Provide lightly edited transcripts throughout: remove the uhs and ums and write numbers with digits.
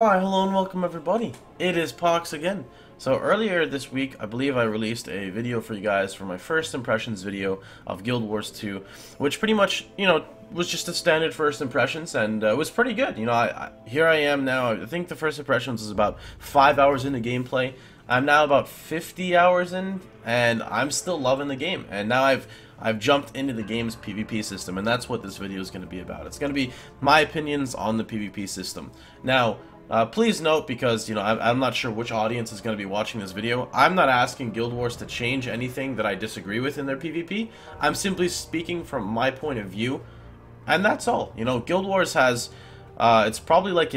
Hi, hello and welcome everybody. It is Pohx again. So earlier this week, I believe I released a video for you guys for my first impressions video of Guild Wars 2, which pretty much, was just a standard first impressions, and it was pretty good. Here I am now. I think the first impressions was about 5 hours into gameplay. I'm now about 50 hours in, and I'm still loving the game. And now I've jumped into the game's PvP system, and that's what this video is going to be about. It's going to be my opinions on the PvP system. Now, please note, because I'm not sure which audience is going to be watching this video, I'm not asking Guild Wars to change anything that I disagree with in their PvP. I'm simply speaking from my point of view, and that's all. Guild Wars has, it's probably like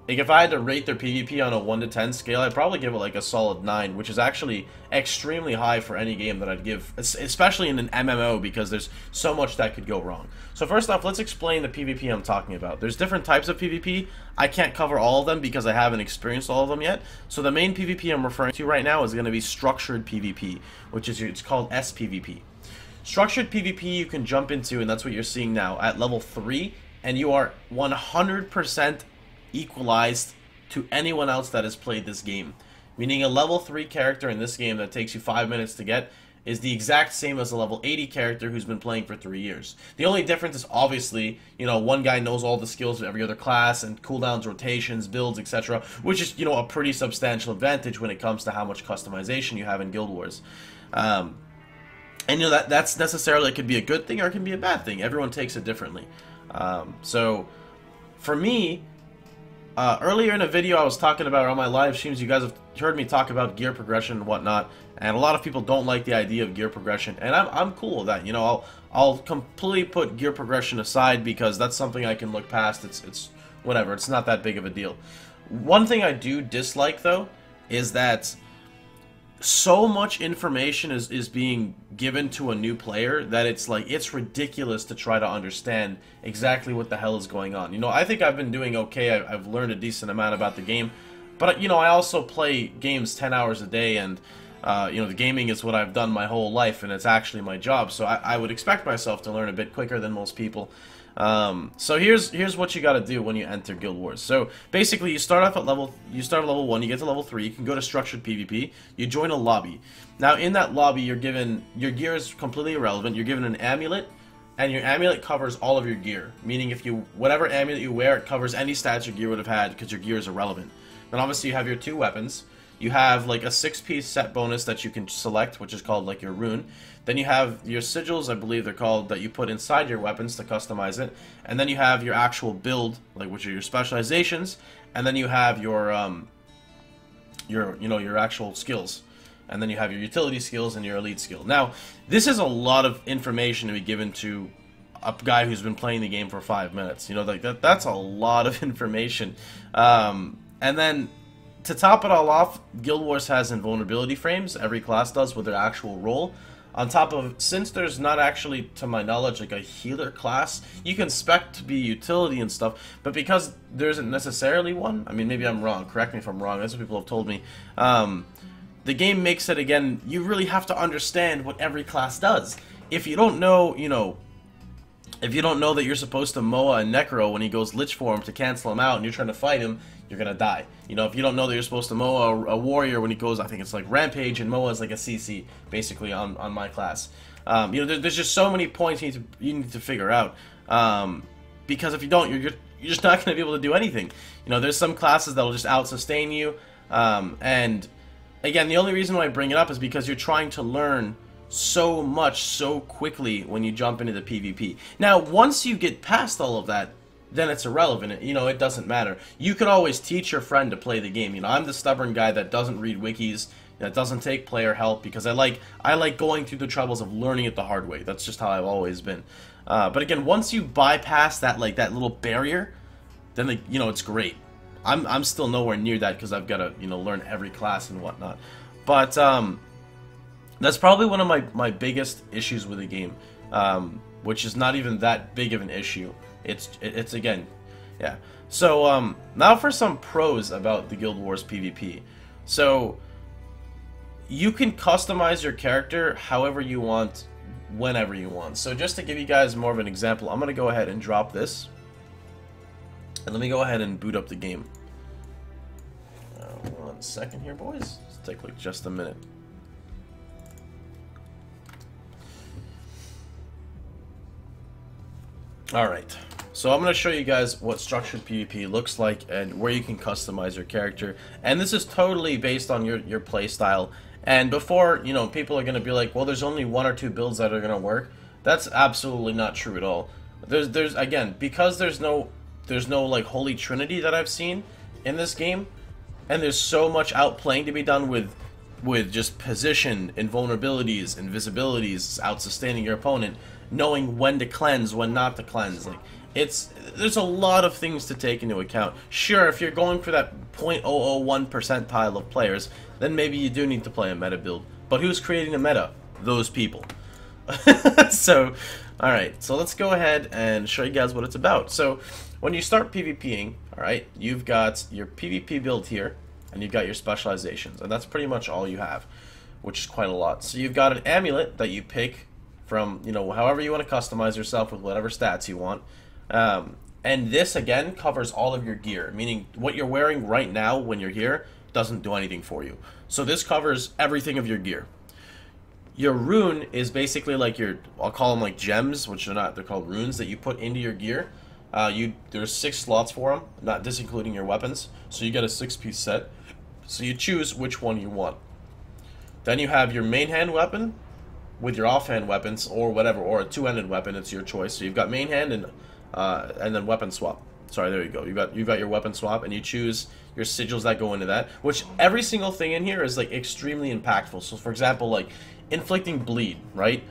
if I had to rate their PvP on a 1 to 10 scale, I'd probably give it like a solid 9, which is actually extremely high for any game that I'd give, especially in an MMO, because there's so much that could go wrong. So first off, let's explain the PvP I'm talking about. There's different types of PvP. I can't cover all of them because I haven't experienced all of them yet. So the main PvP I'm referring to right now is going to be structured PvP, which is, it's called sPVP. Structured PvP you can jump into, and that's what you're seeing now, at level 3, and you are 100% equalized to anyone else that has played this game. Meaning a level 3 character in this game that takes you 5 minutes to get is the exact same as a level 80 character who's been playing for 3 years. The only difference is obviously, one guy knows all the skills of every other class and cooldowns, rotations, builds, etc., which is, a pretty substantial advantage when it comes to how much customization you have in Guild Wars. And that's necessarily, it could be a good thing or it can be a bad thing. Everyone takes it differently. So for me, earlier in a video I was talking about on my live streams, you guys have heard me talk about gear progression and whatnot, and a lot of people don't like the idea of gear progression, and I'm cool with that. I'll completely put gear progression aside because that's something I can look past. It's whatever, it's not that big of a deal. One thing I do dislike though is that so much information is being given to a new player that it's ridiculous to try to understand exactly what the hell is going on. I think I've been doing okay. I've learned a decent amount about the game, but I also play games 10 hours a day, and the gaming is what I've done my whole life, and it's actually my job, so I would expect myself to learn a bit quicker than most people. So here's what you got to do when you enter Guild Wars. So basically, you start off at level 1, you get to level 3, you can go to structured PvP, you join a lobby. Now in that lobby, you're given, your gear is completely irrelevant. You're given an amulet, and your amulet covers all of your gear. Meaning, whatever amulet you wear, it covers any stats your gear would have had because your gear is irrelevant. Then obviously you have your 2 weapons. You have like a 6-piece set bonus that you can select, which is called like your rune. Then you have your sigils, I believe they're called, that you put inside your weapons to customize it. And then you have your actual build, like which are your specializations. And then you have your actual skills. And then you have your utility skills and your elite skill. Now, this is a lot of information to be given to a guy who's been playing the game for 5 minutes. That's a lot of information. And then, to top it all off, Guild Wars has invulnerability frames. Every class does with their actual role. On top of, since there's not actually, to my knowledge, like a healer class, you can spec to be utility and stuff, but because there isn't necessarily one, I mean, maybe I'm wrong, correct me if I'm wrong, that's what people have told me, the game makes it, again, you really have to understand what every class does. If you don't know, if you don't know that you're supposed to Moa and Necro when he goes Lich form to cancel him out and you're trying to fight him, you're gonna die. If you don't know that you're supposed to Moa a Warrior when he goes, I think it's like Rampage, and Moa is like a CC, basically, on my class. There's just so many points you need to figure out. Because if you don't, you're just not gonna be able to do anything. There's some classes that'll just out-sustain you. And, again, the only reason why I bring it up is because you're trying to learn so much so quickly when you jump into the PvP. Now, once you get past all of that, then it's irrelevant. It doesn't matter. You could always teach your friend to play the game. I'm the stubborn guy that doesn't read wikis, that doesn't take player help, because I like going through the troubles of learning it the hard way. That's just how I've always been. But again, once you bypass that that little barrier, then it's great. I'm still nowhere near that because I've got to learn every class and whatnot. But that's probably one of my biggest issues with the game, which is not even that big of an issue. It's again, yeah. So now for some pros about the Guild Wars PvP. So you can customize your character however you want, whenever you want. So just to give you guys more of an example, I'm gonna go ahead and drop this, and let me go ahead and boot up the game. 1 second here, boys. Let's take like just a minute. Alright, so I'm going to show you guys what structured PvP looks like and where you can customize your character. And this is totally based on your play style. And before, you know, people are going to be like, well, there's only 1 or 2 builds that are going to work. That's absolutely not true at all. There's again, because there's no like holy trinity that I've seen in this game, and there's so much outplaying to be done with just position, invulnerabilities, invisibilities, out sustaining your opponent, knowing when to cleanse, when not to cleanse. Like, there's a lot of things to take into account. Sure, if you're going for that 0.001 percentile of players, then maybe you do need to play a meta build. But who's creating a meta? Those people. So, alright, so let's go ahead and show you guys what it's about. So, when you start PvPing, alright, you've got your PvP build here, and you've got your specializations, and that's pretty much all you have, which is quite a lot. So you've got an amulet that you pick from, you know, however you want to customize yourself with whatever stats you want. And this, again, covers all of your gear, meaning what you're wearing right now when you're here doesn't do anything for you. So this covers everything of your gear. Your rune is basically like your, I'll call them like gems, which are not, they're called runes that you put into your gear. There's 6 slots for them, not disincluding your weapons. So you get a 6-piece set. So you choose which one you want. Then you have your main hand weapon with your offhand weapons or whatever, or a two-handed weapon. It's your choice. So you've got main hand and then weapon swap. Sorry, there you go. You've got your weapon swap, and you choose your sigils that go into that. Which every single thing in here is like extremely impactful. So for example, like inflicting bleed, right?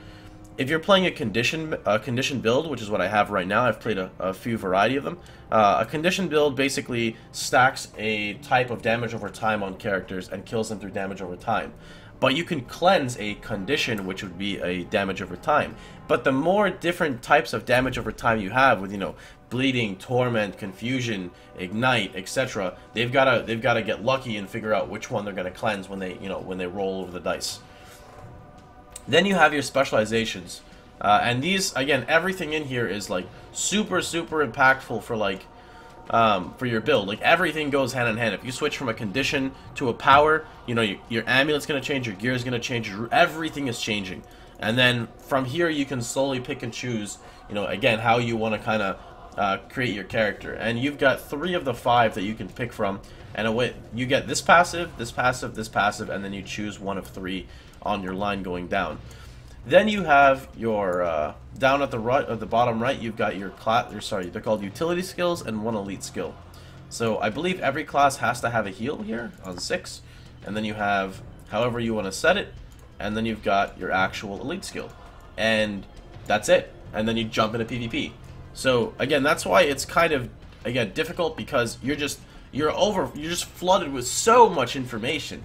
If you're playing a condition build, which is what I have right now, I've played a few variety of them. A condition build basically stacks a type of damage over time on characters and kills them through damage over time. But you can cleanse a condition, which would be a damage over time. But the more different types of damage over time you have, with, you know, bleeding, torment, confusion, ignite, etc., they've gotta get lucky and figure out which one they're gonna cleanse when they roll over the dice. Then you have your specializations, and these, again, everything in here is like super impactful for like for your build. Like everything goes hand in hand. If you switch from a condition to a power, you know, your amulet's gonna change, your gear is gonna change, everything is changing. And then from here you can slowly pick and choose, you know, again, how you want to kind of create your character. And you've got 3 of the 5 that you can pick from, and you get this passive, this passive, this passive, and then you choose one of 3 on your line going down. Then you have your down at the bottom right, you've got your they're called utility skills and 1 elite skill. So I believe every class has to have a heal here on 6, and then you have however you want to set it, and then you've got your actual elite skill, and that's it. And then you jump into PvP. So again, that's why it's kind of, again, difficult, because you're just flooded with so much information.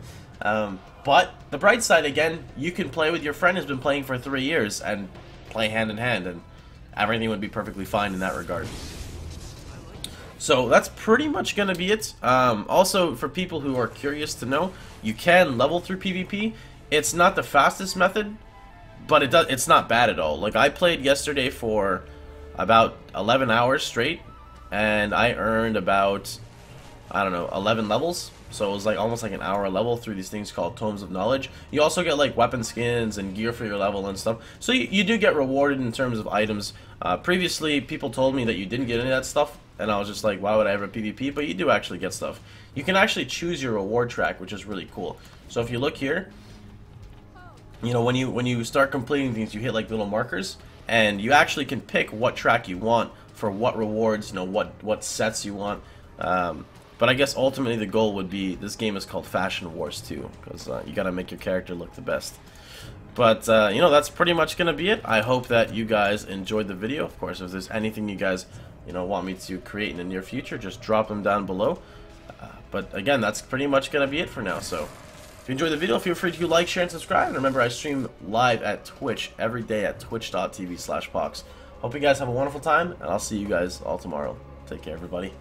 But the bright side, again, you can play with your friend who's been playing for 3 years and play hand in hand, and everything would be perfectly fine in that regard. So that's pretty much going to be it. Also, for people who are curious to know, you can level through PvP. It's not the fastest method, but it's not bad at all. Like, I played yesterday for about 11 hours straight, and I earned about, I don't know, 11 levels. So it was like almost like an hour a level through these things called Tomes of Knowledge. You also get like weapon skins and gear for your level and stuff. So you do get rewarded in terms of items. Previously, people told me that you didn't get any of that stuff, and I was just like, why would I ever PvP? But you do actually get stuff. You can actually choose your reward track, which is really cool. So if you look here, you know, when you start completing things, you hit like little markers, and you actually can pick what track you want for what rewards, you know, what sets you want. But I guess ultimately the goal would be, this game is called Fashion Wars 2, because you gotta make your character look the best. But, you know, that's pretty much gonna be it. I hope that you guys enjoyed the video. Of course, if there's anything you guys, you know, want me to create in the near future, just drop them down below. But again, that's pretty much gonna be it for now. So, if you enjoyed the video, feel free to like, share, and subscribe. And remember, I stream live at Twitch every day at twitch.tv/Pohx. Hope you guys have a wonderful time, and I'll see you guys all tomorrow. Take care, everybody.